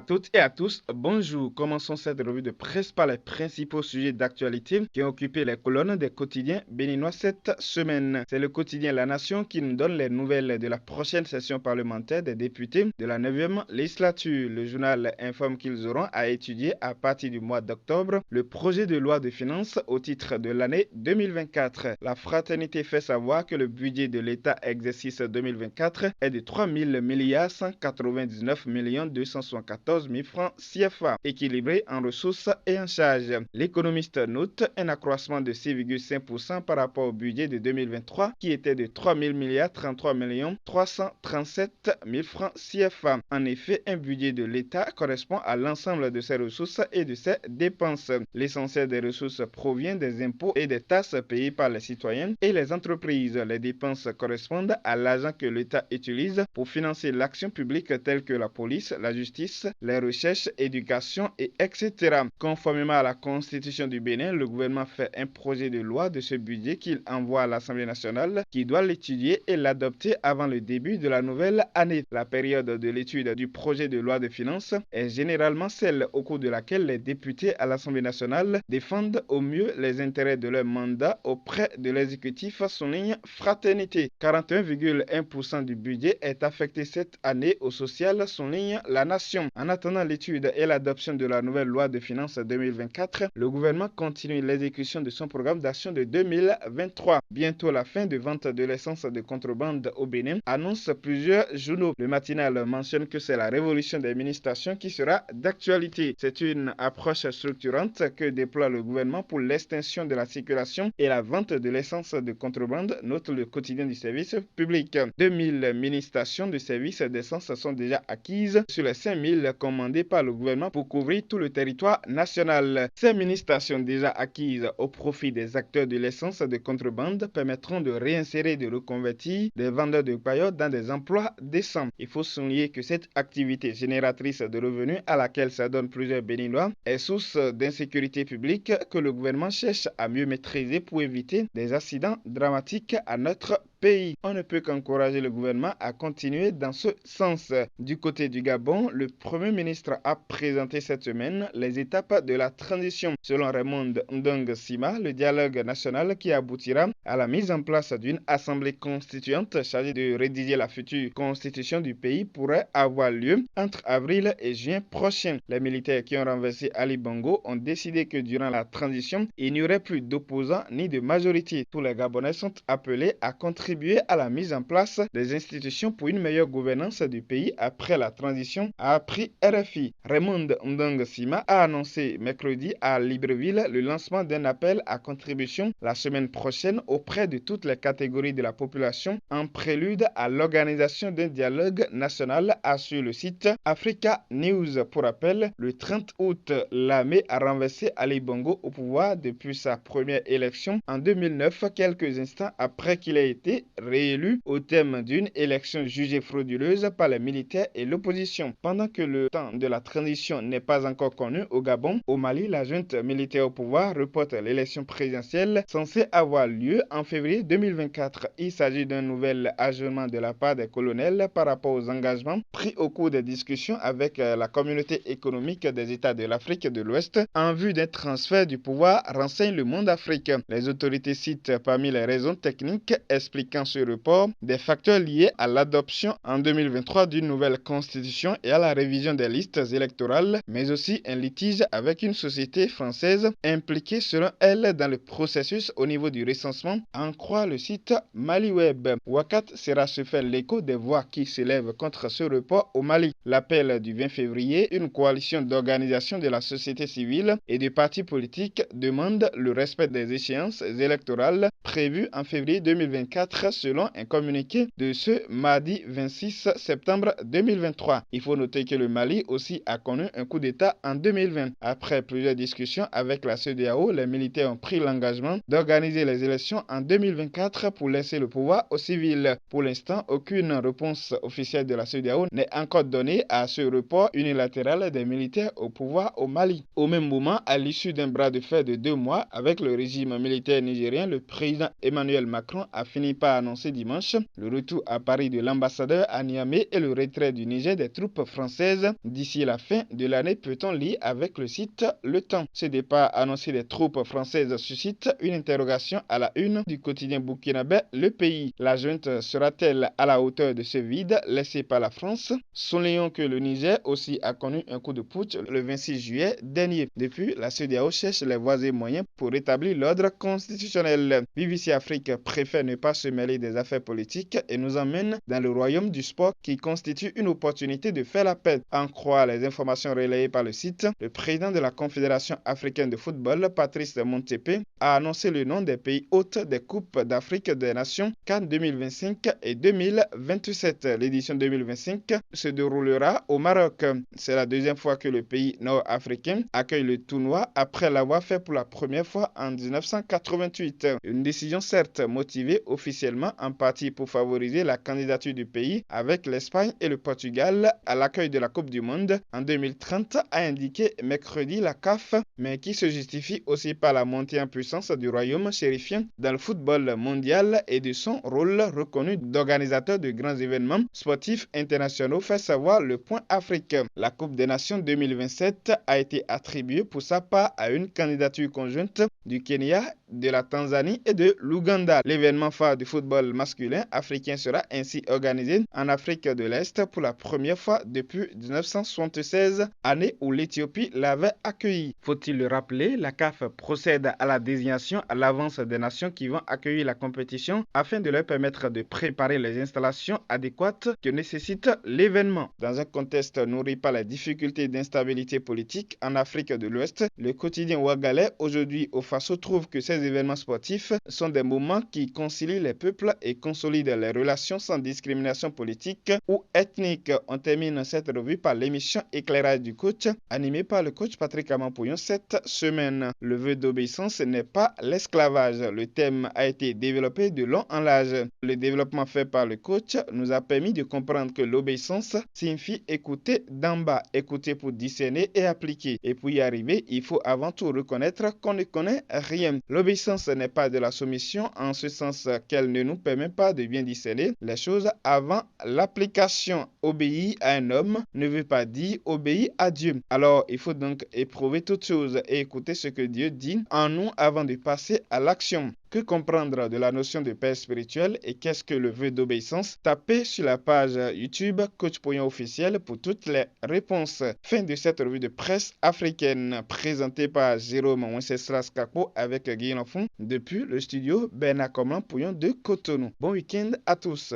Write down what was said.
toutes et à tous, bonjour. Commençons cette revue de presse par les principaux sujets d'actualité qui ont occupé les colonnes des quotidiens béninois cette semaine. C'est le quotidien La Nation qui nous donne les nouvelles de la prochaine session parlementaire des députés de la 9e législature. Le journal informe qu'ils auront à étudier à partir du mois d'octobre le projet de loi de finances au titre de l'année 2024. La Fraternité fait savoir que le budget de l'État exercice 2024 est de 3 000 milliards 199 millions 274 000 francs CFA, équilibré en ressources et en charges. L'économiste note un accroissement de 6,5% par rapport au budget de 2023 qui était de 3 000 milliards 33 millions 337 000 francs CFA. En effet, un budget de l'État correspond à l'ensemble de ses ressources et de ses dépenses. L'essentiel des ressources provient des impôts et des taxes payées par les citoyens et les entreprises. Les dépenses correspondent à l'argent que l'État utilise pour financer l'action publique telle que la police, la justice, les recherches, éducation et etc. Conformément à la Constitution du Bénin, le gouvernement fait un projet de loi de ce budget qu'il envoie à l'Assemblée nationale qui doit l'étudier et l'adopter avant le début de la nouvelle année. La période de l'étude du projet de loi de finances est généralement celle au cours de laquelle les députés à l'Assemblée nationale défendent au mieux les intérêts de leur mandat auprès de l'exécutif, souligne Fraternité. 41,1% du budget est affecté cette année au social, souligne La Nation. En attendant l'étude et l'adoption de la nouvelle loi de finances 2024, le gouvernement continue l'exécution de son programme d'action de 2023. Bientôt la fin de vente de l'essence de contrebande au Bénin, annonce plusieurs journaux. Le matinal mentionne que c'est la révolution des mini-stations qui sera d'actualité. C'est une approche structurante que déploie le gouvernement pour l'extinction de la circulation et la vente de l'essence de contrebande, note le quotidien du service public. 2000 mini-stations de service d'essence sont déjà acquises sur les 5000 commandées par le gouvernement pour couvrir tout le territoire national. Ces mini-stations déjà acquises au profit des acteurs de l'essence de contrebande permettront de réinsérer et de reconvertir des vendeurs de paillotes dans des emplois décents. Il faut souligner que cette activité génératrice de revenus à laquelle s'adonnent plusieurs Béninois est source d'insécurité publique que le gouvernement cherche à mieux maîtriser pour éviter des accidents dramatiques à notre pays. On ne peut qu'encourager le gouvernement à continuer dans ce sens. Du côté du Gabon, le Premier ministre a présenté cette semaine les étapes de la transition. Selon Raymond Ndong Sima, le dialogue national qui aboutira à la mise en place d'une assemblée constituante chargée de rédiger la future constitution du pays pourrait avoir lieu entre avril et juin prochain. Les militaires qui ont renversé Ali Bongo ont décidé que durant la transition, il n'y aurait plus d'opposants ni de majorité. Tous les Gabonais sont appelés à contribuer à la mise en place des institutions pour une meilleure gouvernance du pays après la transition, a appris RFI. Raymond Ndong Sima a annoncé mercredi à Libreville le lancement d'un appel à contribution la semaine prochaine auprès de toutes les catégories de la population en prélude à l'organisation d'un dialogue national, sur le site Africa News. Pour rappel, le 30 août, l'armée a renversé Ali Bongo au pouvoir depuis sa première élection en 2009, quelques instants après qu'il ait été réélu au terme d'une élection jugée frauduleuse par les militaires et l'opposition. Pendant que le temps de la transition n'est pas encore connu au Gabon, au Mali, la junte militaire au pouvoir reporte l'élection présidentielle censée avoir lieu en février 2024. Il s'agit d'un nouvel ajournement de la part des colonels par rapport aux engagements pris au cours des discussions avec la communauté économique des États de l'Afrique de l'Ouest en vue d'un transfert du pouvoir, renseigne Le Monde Afrique. Les autorités citent parmi les raisons techniques expliquant ce report des facteurs liés à l'adoption en 2023 d'une nouvelle constitution et à la révision des listes électorales, mais aussi un litige avec une société française impliquée selon elle dans le processus au niveau du recensement, en croit le site MaliWeb. Wakat sera se faire l'écho des voix qui s'élèvent contre ce report au Mali. L'appel du 20 février, une coalition d'organisations de la société civile et de partis politiques demande le respect des échéances électorales prévues en février 2024 selon un communiqué de ce mardi 26 septembre 2023. Il faut noter que le Mali aussi a connu un coup d'État en 2020. Après plusieurs discussions avec la CEDEAO, les militaires ont pris l'engagement d'organiser les élections en 2024 pour laisser le pouvoir aux civils. Pour l'instant, aucune réponse officielle de la CEDEAO n'est encore donnée à ce report unilatéral des militaires au pouvoir au Mali. Au même moment, à l'issue d'un bras de fer de 2 mois avec le régime militaire nigérien, le président Emmanuel Macron a fini par pas annoncé dimanche. Le retour à Paris de l'ambassadeur à Niamey et le retrait du Niger des troupes françaises d'ici la fin de l'année peut-on lire avec le site Le Temps. Ce départ annoncé des troupes françaises suscite une interrogation à la une du quotidien burkinabé Le Pays. La junte sera-t-elle à la hauteur de ce vide laissé par la France? Soulignons que le Niger aussi a connu un coup de putsch le 26 juillet dernier. Depuis, la CEDEAO cherche les voies et moyens pour rétablir l'ordre constitutionnel. BBC Afrique préfère ne pas se mêler des affaires politiques et nous emmène dans le royaume du sport qui constitue une opportunité de faire la paix. En croire les informations relayées par le site, le président de la Confédération africaine de football, Patrice Motsepe, a annoncé le nom des pays hôtes des Coupes d'Afrique des Nations CAN 2025 et 2027. L'édition 2025 se déroulera au Maroc. C'est la deuxième fois que le pays nord-africain accueille le tournoi après l'avoir fait pour la première fois en 1988. Une décision certes motivée officiellement en partie pour favoriser la candidature du pays avec l'Espagne et le Portugal à l'accueil de la Coupe du Monde en 2030, a indiqué mercredi la CAF, mais qui se justifie aussi par la montée en puissance du royaume chérifien dans le football mondial et de son rôle reconnu d'organisateur de grands événements sportifs internationaux, fait savoir le Point Afrique. La Coupe des Nations 2027 a été attribuée pour sa part à une candidature conjointe du Kenya, de la Tanzanie et de l'Ouganda. L'événement phare du football masculin africain sera ainsi organisé en Afrique de l'Est pour la première fois depuis 1976, année où l'Éthiopie l'avait accueilli. Faut-il le rappeler, la CAF procède à la désignation à l'avance des nations qui vont accueillir la compétition afin de leur permettre de préparer les installations adéquates que nécessite l'événement. Dans un contexte nourri par les difficultés d'instabilité politique en Afrique de l'Ouest, le quotidien ouagalais aujourd'hui au Faso trouve que ces événements sportifs sont des moments qui concilient les peuples et consolident les relations sans discrimination politique ou ethnique. On termine cette revue par l'émission Éclairage du coach, animée par le coach Patrick Amampouyon cette semaine. Le vœu d'obéissance n'est pas l'esclavage. Le thème a été développé de long en large. Le développement fait par le coach nous a permis de comprendre que l'obéissance signifie écouter d'en bas, écouter pour discerner et appliquer. Et pour y arriver, il faut avant tout reconnaître qu'on ne connaît rien. L'obéissance n'est pas de la soumission en ce sens qu'elle ne nous permet pas de bien discerner les choses avant l'application. Obéir à un homme ne veut pas dire obéir à Dieu. Alors, il faut donc éprouver toutes choses et écouter ce que Dieu dit en nous avant de passer à l'action. Que comprendre de la notion de paix spirituelle et qu'est-ce que le vœu d'obéissance? Tapez sur la page YouTube Coach Pouyon officiel pour toutes les réponses. Fin de cette revue de presse africaine présentée par Jérôme Wenceslas Kako avec Guy Lafont depuis le studio Bernard Pouyon de Cotonou. Bon week-end à tous.